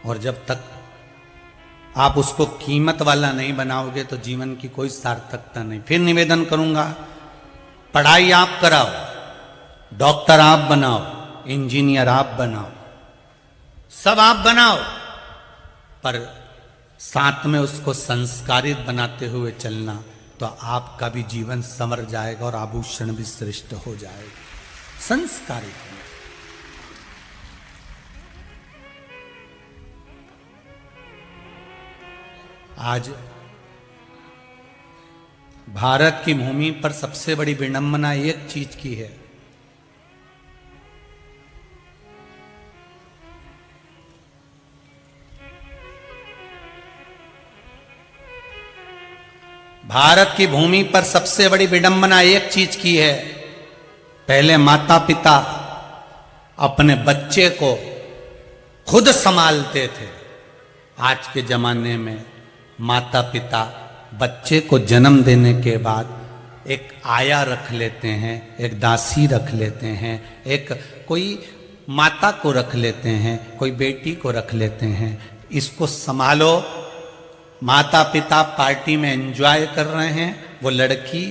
और जब तक आप उसको कीमत वाला नहीं बनाओगे तो जीवन की कोई सार्थकता नहीं। फिर निवेदन करूंगा, पढ़ाई आप कराओ, डॉक्टर आप बनाओ, इंजीनियर आप बनाओ, सब आप बनाओ, पर साथ में उसको संस्कारित बनाते हुए चलना, तो आपका भी जीवन संवर जाएगा और आभूषण भी श्रेष्ठ हो जाएगा। संस्कारित होना। आज भारत की भूमि पर सबसे बड़ी विडंबना एक चीज की है, भारत की भूमि पर सबसे बड़ी विडंबना एक चीज की है। पहले माता पिता अपने बच्चे को खुद संभालते थे। आज के जमाने में माता पिता बच्चे को जन्म देने के बाद एक आया रख लेते हैं, एक दासी रख लेते हैं, एक कोई माता को रख लेते हैं, कोई बेटी को रख लेते हैं, इसको संभालो। माता पिता पार्टी में एंजॉय कर रहे हैं, वो लड़की,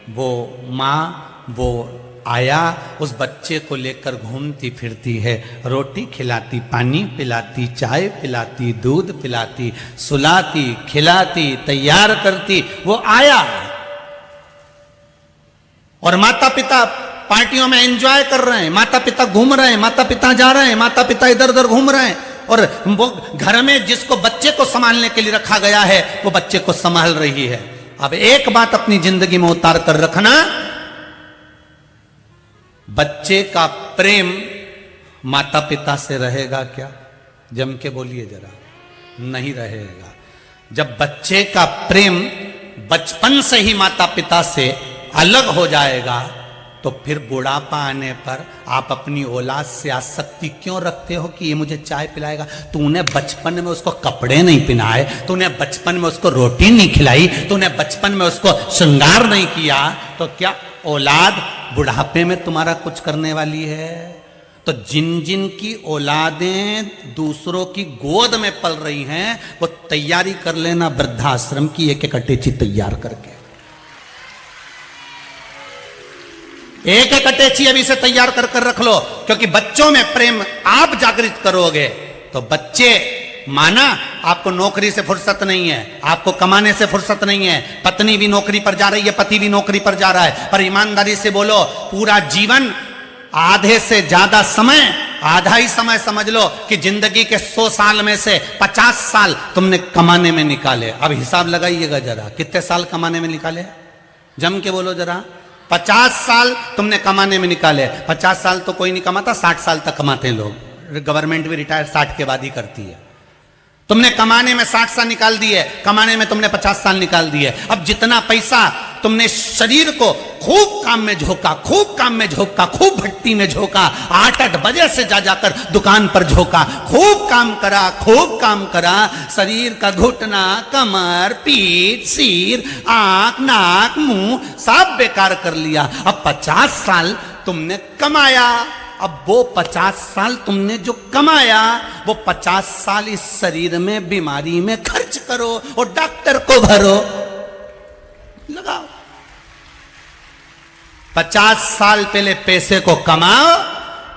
वो माँ, वो आया उस बच्चे को लेकर घूमती फिरती है, रोटी खिलाती, पानी पिलाती, चाय पिलाती, दूध पिलाती, सुलाती, खिलाती, तैयार करती, वो आया। और माता पिता पार्टियों में एंजॉय कर रहे हैं, माता पिता घूम रहे हैं, माता पिता जा रहे हैं, माता पिता इधर उधर घूम रहे हैं, और वो घर में जिसको बच्चे को संभालने के लिए रखा गया है वो बच्चे को संभाल रही है। अब एक बात अपनी जिंदगी में उतार कर रखना, बच्चे का प्रेम माता पिता से रहेगा क्या? जम के बोलिए जरा। नहीं रहेगा। जब बच्चे का प्रेम बचपन से ही माता पिता से अलग हो जाएगा तो फिर बुढ़ापा आने पर आप अपनी औलाद से आसक्ति क्यों रखते हो कि ये मुझे चाय पिलाएगा? तूने बचपन में उसको कपड़े नहीं पहनाए, तूने बचपन में उसको रोटी नहीं खिलाई, तूने बचपन में उसको श्रृंगार नहीं किया, तो क्या औलाद बुढ़ापे में तुम्हारा कुछ करने वाली है? तो जिन जिन की औलादें दूसरों की गोद में पल रही हैं वो तैयारी कर लेना वृद्धाश्रम की, एक एक अटैची तैयार करके, एक एक अटैची अभी से तैयार कर कर रख लो। क्योंकि बच्चों में प्रेम आप जागृत करोगे तो बच्चे, माना आपको नौकरी से फुर्सत नहीं है, आपको कमाने से फुर्सत नहीं है, पत्नी भी नौकरी पर जा रही है, पति भी नौकरी पर जा रहा है, पर ईमानदारी से बोलो, पूरा जीवन आधे से ज्यादा समय, आधा ही समय समझ लो कि जिंदगी के 100 साल में से 50 साल तुमने कमाने में निकाले। अब हिसाब लगाइएगा जरा, कितने साल कमाने में निकाले? जम के बोलो जरा। 50 साल तुमने कमाने में निकाले। 50 साल तो कोई नहीं कमाता, 60 साल तक कमाते हैं लोग। गवर्नमेंट भी रिटायर 60 के बाद ही करती है। तुमने कमाने में 60 साल निकाल दिए, कमाने में तुमने 50 साल निकाल दिए। अब जितना पैसा तुमने शरीर को खूब काम में झोंका, खूब काम में झोंका, खूब भट्टी में झोंका, 8-8 बजे से जा जाकर दुकान पर झोंका, खूब काम करा, खूब काम करा, शरीर का घुटना, कमर, पीठ, सिर, आंख, नाक, मुंह सब बेकार कर लिया। अब 50 साल तुमने कमाया, अब वो 50 साल तुमने जो कमाया वो 50 साल इस शरीर में बीमारी में खर्च करो और डॉक्टर को भरो, लगाओ। 50 साल पहले पैसे को कमाओ,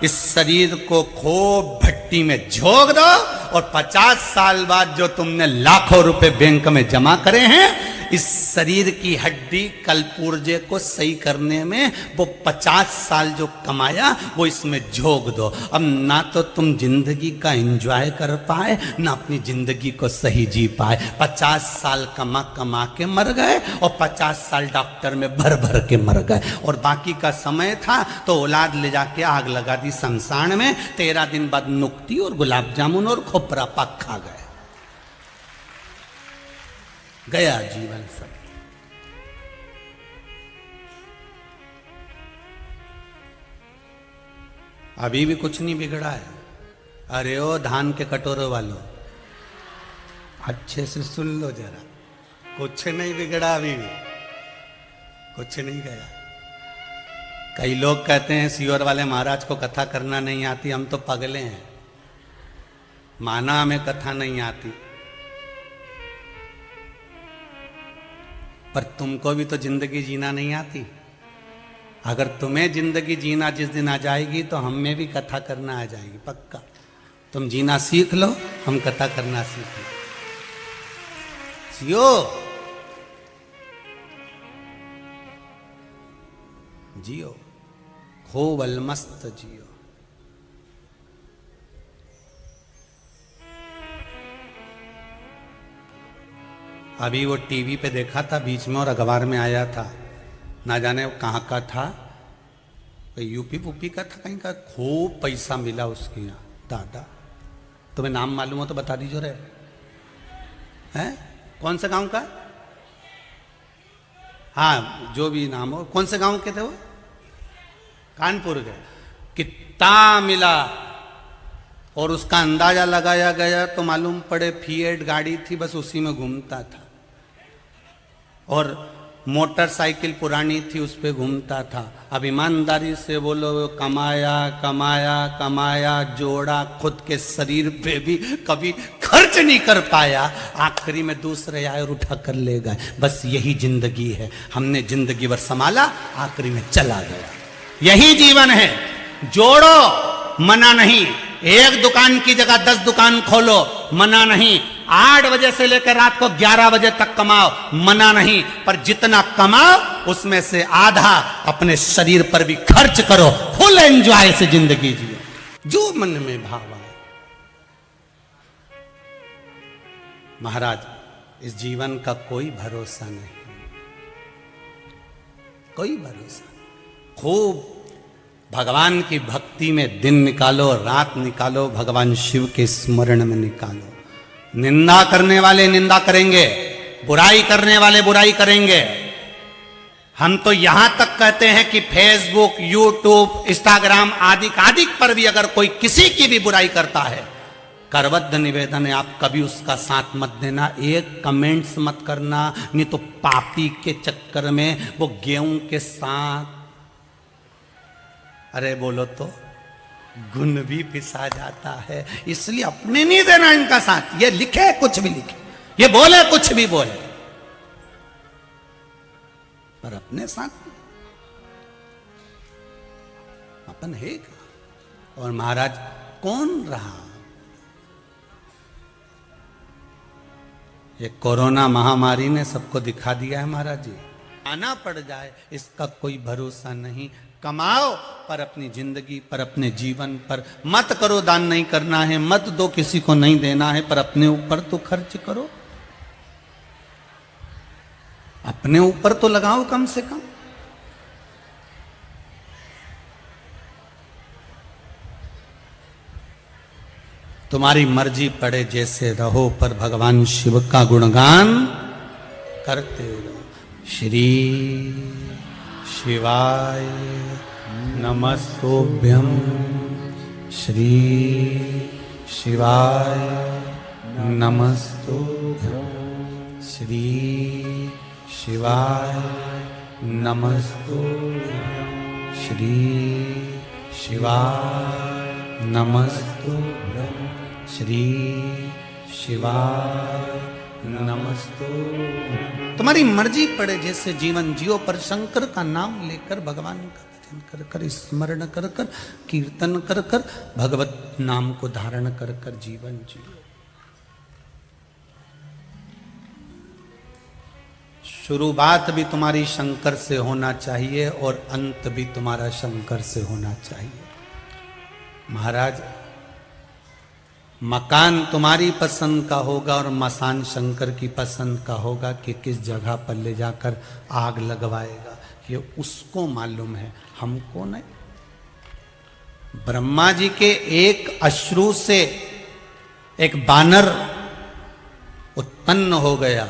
इस शरीर को खूब भट्टी में झोंक दो, और 50 साल बाद जो तुमने लाखों रुपए बैंक में जमा करे हैं, इस शरीर की हड्डी कलपुर्जे को सही करने में वो 50 साल जो कमाया वो इसमें झोंक दो। अब ना तो तुम जिंदगी का एंजॉय कर पाए, ना अपनी जिंदगी को सही जी पाए। 50 साल कमा कमा के मर गए और 50 साल डॉक्टर में भर भर के मर गए, और बाकी का समय था तो औलाद ले जाके आग लगा दी शमशान में। 13 दिन बाद नुक्ती और गुलाब जामुन और खोपरा पाक खा गए, गया जीवन सब। अभी भी कुछ नहीं बिगड़ा है। अरे ओ धान के कटोरों वालों, अच्छे से सुन लो जरा, कुछ नहीं बिगड़ा, अभी भी कुछ नहीं गया। कई लोग कहते हैं सीहोर वाले महाराज को कथा करना नहीं आती, हम तो पगले हैं। माना हमें कथा नहीं आती, पर तुमको भी तो जिंदगी जीना नहीं आती। अगर तुम्हें जिंदगी जीना जिस दिन आ जाएगी तो हम में भी कथा करना आ जाएगी, पक्का। तुम जीना सीख लो, हम कथा करना सीख लो। जियो जियो, खूब अलमस्त जियो। अभी वो टीवी पे देखा था बीच में और अखबार में आया था, ना जाने वो कहाँ का था, यूपी पुपी का था कहीं का, खूब पैसा मिला उसके यहाँ। दादा तुम्हें नाम मालूम हो तो बता दीजिए रे। हैं कौन से गांव का? हाँ जो भी नाम हो, कौन से गांव के थे वो? कानपुर के। कितना मिला और उसका अंदाजा लगाया गया तो मालूम पड़े फिएट गाड़ी थी, बस उसी में घूमता था और मोटरसाइकिल पुरानी थी उस पे घूमता था। अब ईमानदारी से बोलो, कमाया कमाया कमाया, जोड़ा खुद के शरीर पे भी कभी खर्च नहीं कर पाया, आखिरी में दूसरे आए और उठा कर ले गए। बस यही जिंदगी है, हमने जिंदगी भर संभाला, आखिरी में चला गया। यही जीवन है। जोड़ो, मना नहीं। एक दुकान की जगह 10 दुकान खोलो, मना नहीं। 8 बजे से लेकर रात को 11 बजे तक कमाओ, मना नहीं। पर जितना कमाओ उसमें से आधा अपने शरीर पर भी खर्च करो। फुल एंजॉय से जिंदगी जियो, जो मन में भाव आए। महाराज, इस जीवन का कोई भरोसा नहीं, कोई भरोसा। खूब भगवान की भक्ति में दिन निकालो, रात निकालो, भगवान शिव के स्मरण में निकालो। निंदा करने वाले निंदा करेंगे, बुराई करने वाले बुराई करेंगे। हम तो यहां तक कहते हैं कि फेसबुक, यूट्यूब, इंस्टाग्राम आदि आदि पर भी अगर कोई किसी की भी बुराई करता है, करबद्ध निवेदन है, आप कभी उसका साथ मत देना, एक कमेंट्स मत करना, नहीं तो पापी के चक्कर में वो गेहूं के साथ, अरे बोलो तो, गुण भी पिसा जाता है। इसलिए अपने नहीं देना इनका साथ। ये लिखे कुछ भी लिखे, ये बोले कुछ भी बोले, पर अपने साथ अपन है क्या? और महाराज कौन रहा? ये कोरोना महामारी ने सबको दिखा दिया है महाराज जी। आना पड़ जाए इसका कोई भरोसा नहीं। कमाओ पर अपनी जिंदगी पर, अपने जीवन पर मत करो। दान नहीं करना है, मत दो, किसी को नहीं देना है, पर अपने ऊपर तो खर्च करो, अपने ऊपर तो लगाओ कम से कम। तुम्हारी मर्जी पड़े जैसे रहो, पर भगवान शिव का गुणगान करते रहो। श्री शिवाय नमस्तुभ्यं, श्री शिवाय नमस्तुभ्यं, श्री शिवाय नमस्तुभ्यं, श्री शिवाय नमस्तुभ्यं, श्री शिवाय नमस्तुभ्यं। तुम्हारी मर्जी पड़े जैसे जीवन जियो, पर शंकर का नाम लेकर, भगवान का भजन कर कर, स्मरण कर कर, कीर्तन कर कर, भगवत नाम को धारण कर कर जीवन जियो। शुरुआत भी तुम्हारी शंकर से होना चाहिए और अंत भी तुम्हारा शंकर से होना चाहिए। महाराज, मकान तुम्हारी पसंद का होगा और मसान शंकर की पसंद का होगा कि किस जगह पर ले जाकर आग लगवाएगा, ये उसको मालूम है, हमको नहीं। ब्रह्मा जी के एक अश्रु से एक बानर उत्पन्न हो गया।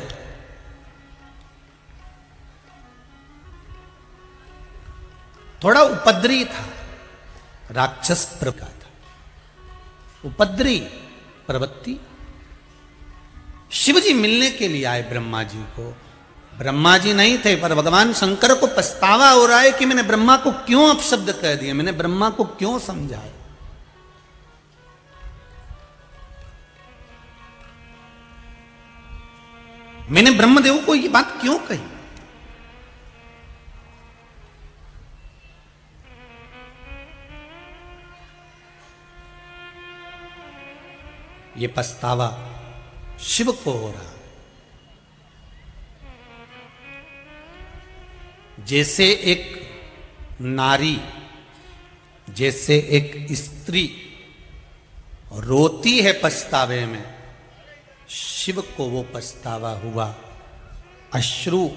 थोड़ा उपद्री था, राक्षस प्रकार था, उपद्री प्रवृत्ति। शिव जी मिलने के लिए आए ब्रह्मा जी को। ब्रह्मा जी नहीं थे, पर भगवान शंकर को पछतावा हो रहा है कि मैंने ब्रह्मा को क्यों अपशब्द कह दिया, मैंने ब्रह्मा को क्यों समझाया। मैंने ब्रह्मदेव को ये बात क्यों कही? ये पछतावा शिव को हो रहा। जैसे एक नारी, जैसे एक स्त्री रोती है पछतावे में, शिव को वो पछतावा हुआ। अश्रु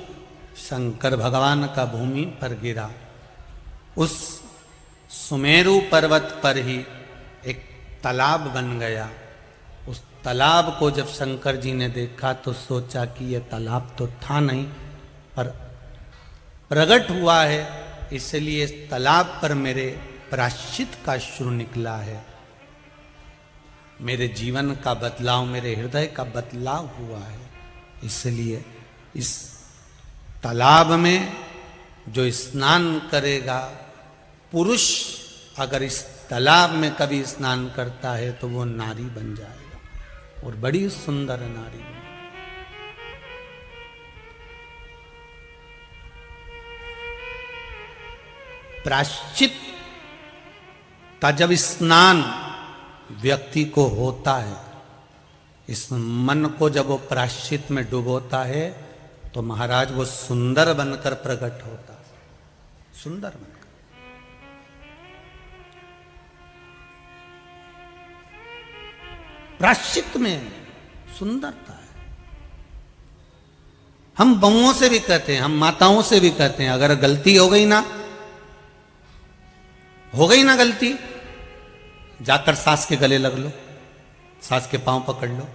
शंकर भगवान का भूमि पर गिरा। उस सुमेरु पर्वत पर ही एक तालाब बन गया। उस तालाब को जब शंकर जी ने देखा तो सोचा कि यह तालाब तो था नहीं, पर प्रकट हुआ है, इसलिए इस तालाब पर मेरे प्रायश्चित का अश्रु निकला है। मेरे जीवन का बदलाव, मेरे हृदय का बदलाव हुआ है। इसलिए इस तालाब में जो स्नान करेगा, पुरुष अगर इस तालाब में कभी स्नान करता है तो वो नारी बन जाएगा और बड़ी सुंदर नारी बनेगी। प्रायश्चित का जब स्नान व्यक्ति को होता है, इस मन को जब वो प्रायश्चित में डुबोता है तो महाराज वो सुंदर बनकर प्रकट होता है। सुंदर बनकर। प्रायश्चित में सुंदरता है। हम बहुओं से भी कहते हैं, हम माताओं से भी कहते हैं, अगर गलती हो गई ना गलती, जाकर सास के गले लग लो, सास के पांव पकड़ लो,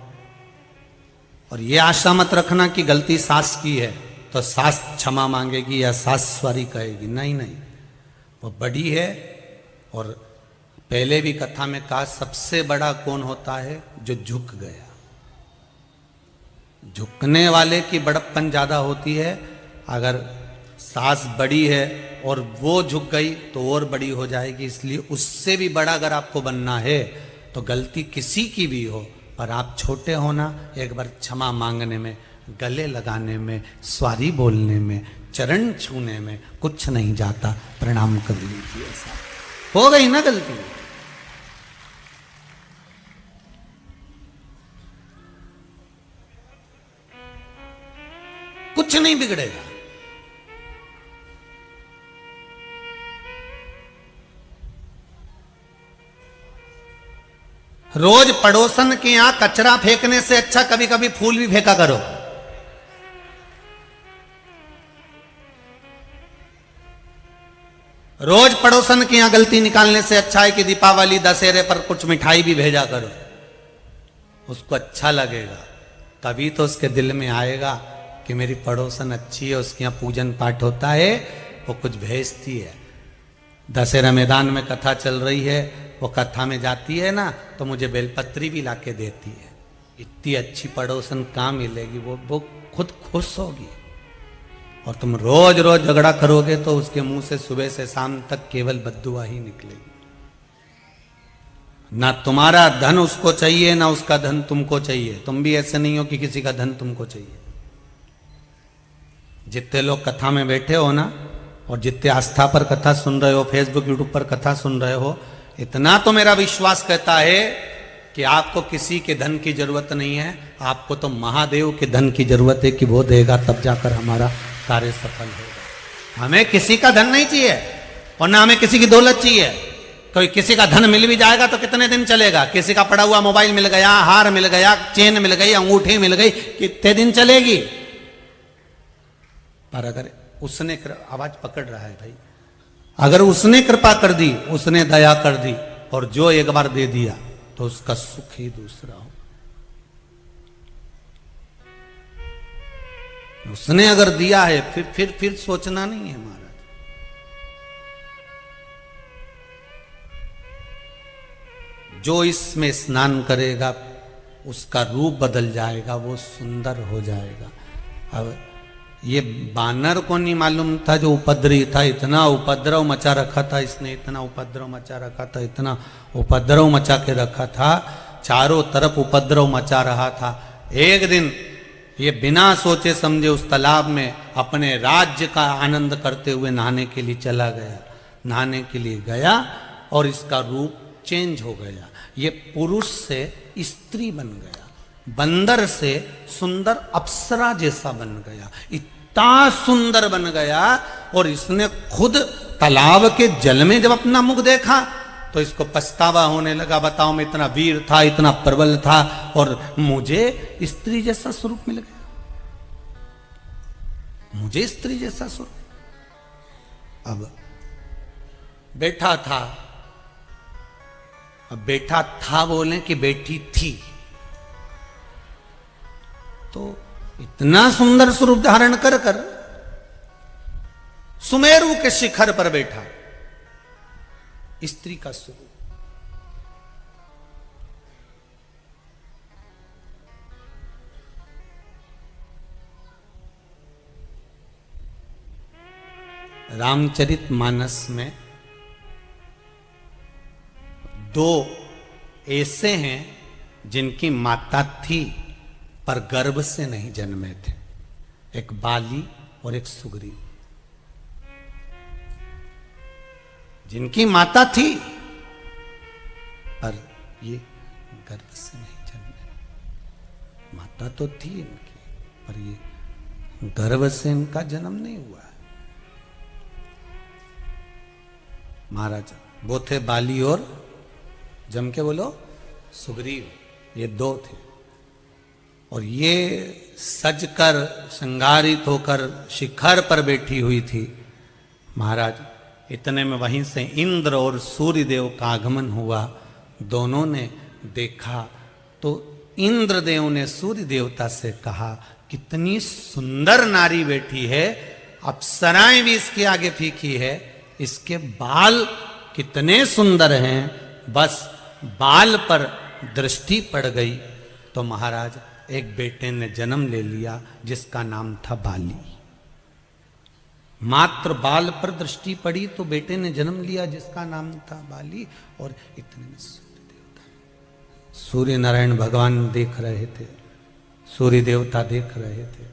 और ये आशा मत रखना कि गलती सास की है तो सास क्षमा मांगेगी या सास सॉरी कहेगी। नहीं, वो बड़ी है। और पहले भी कथा में कहा, सबसे बड़ा कौन होता है? जो झुक गया। झुकने वाले की बड़प्पन ज्यादा होती है। अगर सास बड़ी है और वो झुक गई तो और बड़ी हो जाएगी। इसलिए उससे भी बड़ा अगर आपको बनना है तो गलती किसी की भी हो, पर आप छोटे हो ना, एक बार क्षमा मांगने में, गले लगाने में, सॉरी बोलने में, चरण छूने में कुछ नहीं जाता। प्रणाम कर लीजिए। ऐसा हो गई ना गलती, कुछ नहीं बिगड़ेगा। रोज पड़ोसन के यहां कचरा फेंकने से अच्छा कभी कभी फूल भी फेंका करो। रोज पड़ोसन के यहां गलती निकालने से अच्छा है कि दीपावली दशहरे पर कुछ मिठाई भी भेजा करो। उसको अच्छा लगेगा, तभी तो उसके दिल में आएगा कि मेरी पड़ोसन अच्छी है, उसके यहां पूजन पाठ होता है, वो कुछ भेजती है। दशहरा मैदान में कथा चल रही है, वो कथा में जाती है ना तो मुझे बेलपत्री भी लाके देती है। इतनी अच्छी पड़ोसन कहाँ मिलेगी? वो खुद खुश होगी। और तुम रोज रोज झगड़ा करोगे तो उसके मुंह से सुबह से शाम तक केवल बद्दुआ ही निकलेगी। ना तुम्हारा धन उसको चाहिए, ना उसका धन तुमको चाहिए। तुम भी ऐसे नहीं हो कि किसी का धन तुमको चाहिए। जितने लोग कथा में बैठे हो ना, और जितने आस्था पर कथा सुन रहे हो, फेसबुक यूट्यूब पर कथा सुन रहे हो, इतना तो मेरा विश्वास कहता है कि आपको किसी के धन की जरूरत नहीं है। आपको तो महादेव के धन की जरूरत है कि वो देगा, तब जाकर हमारा कार्य सफल होगा। हमें किसी का धन नहीं चाहिए और ना हमें किसी की दौलत चाहिए। कोई किसी का धन मिल भी जाएगा तो कितने दिन चलेगा? किसी का पड़ा हुआ मोबाइल मिल गया, हार मिल गया, चेन मिल गई, अंगूठी मिल गई, कितने दिन चलेगी? पर अगर उसने, आवाज पकड़ रहा है भाई, अगर उसने कृपा कर दी, उसने दया कर दी, और जो एक बार दे दिया तो उसका सुख ही दूसरा हो। उसने अगर दिया है फिर सोचना नहीं है महाराज। जो इसमें स्नान करेगा उसका रूप बदल जाएगा, वो सुंदर हो जाएगा। अब ये बानर को नहीं मालूम था जो उपद्रवी था, इतना उपद्रव मचा रखा था इसने, इतना उपद्रव मचा रखा था, इतना उपद्रव मचा के रखा था, चारों तरफ उपद्रव मचा रहा था। एक दिन ये बिना सोचे समझे उस तालाब में अपने राज्य का आनंद करते हुए नहाने के लिए चला गया। नहाने के लिए गया और इसका रूप चेंज हो गया। ये पुरुष से स्त्री बन गया, बंदर से सुंदर अप्सरा जैसा बन गया, इतना सुंदर बन गया। और इसने खुद तालाब के जल में जब अपना मुख देखा तो इसको पछतावा होने लगा, बताओ मैं इतना वीर था, इतना प्रबल था और मुझे स्त्री जैसा स्वरूप मिल गया, मुझे स्त्री जैसा स्वरूप। अब बैठा था, अब बैठा था बोले कि बैठी थी, तो इतना सुंदर स्वरूप धारण कर कर सुमेरु के शिखर पर बैठा, स्त्री का स्वरूप। रामचरितमानस में दो ऐसे हैं जिनकी माता थी पर गर्भ से नहीं जन्मे थे, एक बाली और एक सुग्रीव। जिनकी माता थी पर ये गर्भ से नहीं जन्मे, माता तो थी इनकी पर ये गर्भ से इनका जन्म नहीं हुआ। महाराज वो थे बाली और जम के बोलो सुग्रीव, ये दो थे। और ये सजकर श्रृंगारित होकर शिखर पर बैठी हुई थी। महाराज इतने में वहीं से इंद्र और सूर्य देव का आगमन हुआ। दोनों ने देखा तो इंद्र देव ने सूर्य देवता से कहा, कितनी सुंदर नारी बैठी है, अप्सराएं भी इसके आगे फीकी है, इसके बाल कितने सुंदर हैं, बस बाल पर दृष्टि पड़ गई। तो महाराज एक बेटे ने जन्म ले लिया जिसका नाम था बाली। मात्र बाल पर दृष्टि पड़ी तो बेटे ने जन्म लिया जिसका नाम था बाली। और इतने में सूर्य देवता, सूर्य नारायण भगवान देख रहे थे, सूर्य देवता देख रहे थे।